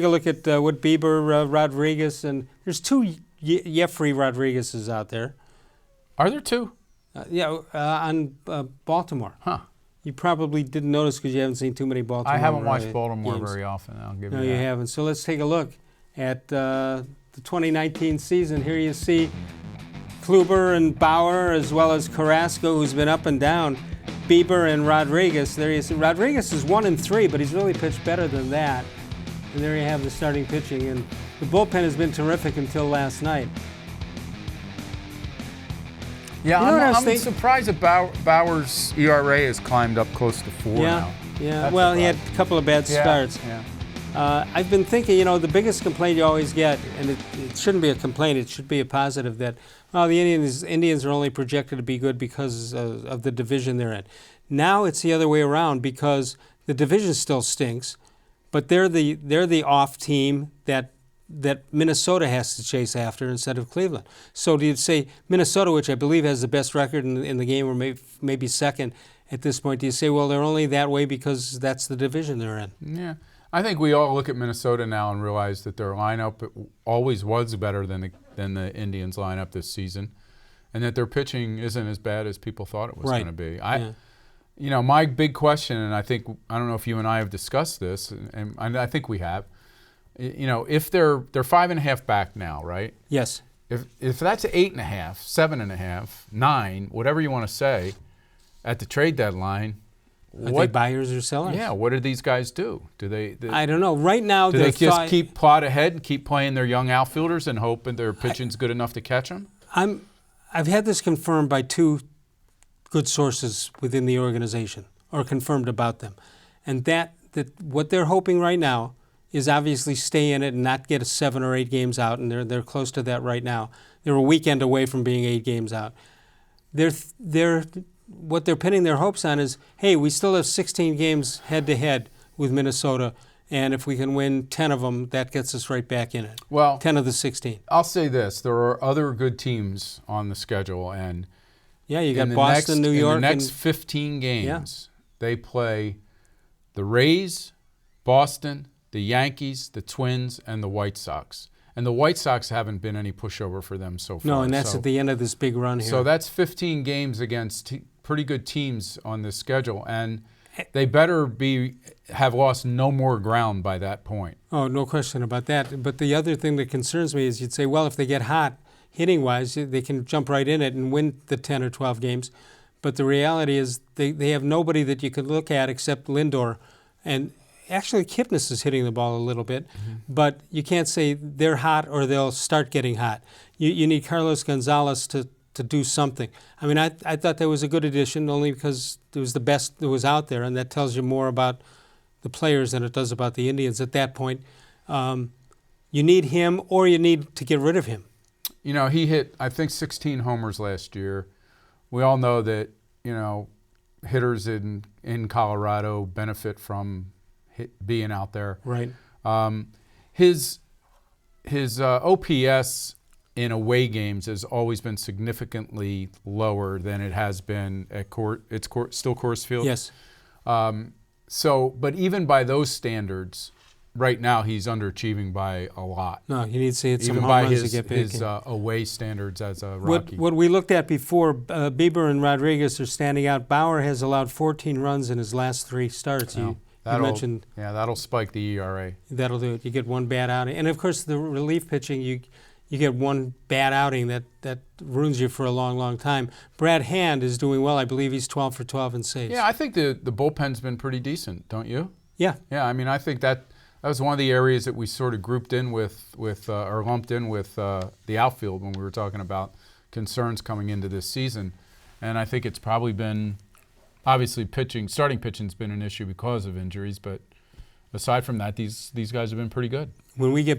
Take a look at what Bieber, Rodriguez, and there's two Jefry-Rodriguezes out there. Are there two? On Baltimore. Huh. You probably didn't notice because you haven't seen too many Baltimore. I haven't watched Baltimore games. very often. I'll give you that. No, you haven't. So let's take a look at the 2019 season. Here you see Kluber and Bauer, as well as Carrasco, who's been up and down. Bieber and Rodriguez. There you see. Rodriguez is 1-3, but he's really pitched better than that. And there you have the starting pitching. And the bullpen has been terrific until last night. Yeah, I'm surprised that Bauer's ERA has climbed up close to 4 now. Yeah, well, he had a couple of bad starts. Yeah. I've been thinking, the biggest complaint you always get, and it shouldn't be a complaint, it should be a positive, that, well, the Indians are only projected to be good because of the division they're in. Now it's the other way around because the division still stinks, but they're the off team that Minnesota has to chase after instead of Cleveland. So do you say Minnesota, which I believe has the best record in the game, or maybe second at this point, do you say, well, they're only that way because that's the division they're in? Yeah. I think we all look at Minnesota now and realize that their lineup always was better than the Indians' lineup this season, and that their pitching isn't as bad as people thought it was going to be. My big question, and I don't know if you and I have discussed this, and I think we have. If they're 5.5 back now, right? Yes. If that's 8.5, 7.5, 9, whatever you want to say, at the trade deadline, are they buyers or sellers? Yeah. What do these guys do? Do they I don't know. Right now, do they just keep plot ahead and keep playing their young outfielders and hope that their pitching's good enough to catch them? I've had this confirmed by two good sources within the organization, or confirmed about them, and that what they're hoping right now is obviously stay in it and not get 7 or 8 games out, and they're close to that right now. They're a weekend away from being 8 games out. What they're pinning their hopes on is, hey, we still have 16 games head-to-head with Minnesota, and if we can win 10 of them, that gets us right back in it. Well, 10 of the 16. I'll say this. There are other good teams on the schedule, and you got Boston, New York. In the next 15 games, they play the Rays, Boston, the Yankees, the Twins, and the White Sox. And the White Sox haven't been any pushover for them so far. No, and that's at the end of this big run here. So that's 15 games against pretty good teams on this schedule, and they better have lost no more ground by that point. Oh, no question about that. But the other thing that concerns me is you'd say, well, if they get hot hitting-wise, they can jump right in it and win the 10 or 12 games. But the reality is they have nobody that you could look at except Lindor, and actually, Kipnis is hitting the ball a little bit, but you can't say they're hot or they'll start getting hot. You need Carlos Gonzalez to do something. I mean, I thought that was a good addition only because it was the best that was out there, and that tells you more about the players than it does about the Indians at that point. You need him or you need to get rid of him. He hit, I think, 16 homers last year. We all know that, hitters in Colorado benefit from being out there. Right. His OPS in away games has always been significantly lower than it has been at it's still Coors Field. Yes. But even by those standards, right now he's underachieving by a lot. No, you need to see it some even home by runs to get back his away standards as a Rocky. What we looked at before, Bieber and Rodriguez are standing out. Bauer has allowed 14 runs in his last 3 starts. You mentioned. Yeah, that'll spike the ERA. That'll do it. You get one bad outing. And, of course, the relief pitching, you get one bad outing that ruins you for a long, long time. Brad Hand is doing well. I believe he's 12 for 12 in saves. Yeah, I think the bullpen's been pretty decent, don't you? Yeah. Yeah, I mean, I think that was one of the areas that we sort of grouped in with or lumped in with the outfield when we were talking about concerns coming into this season. And I think it's probably been, obviously starting pitching's been an issue because of injuries, but aside from that, these guys have been pretty good. When we get back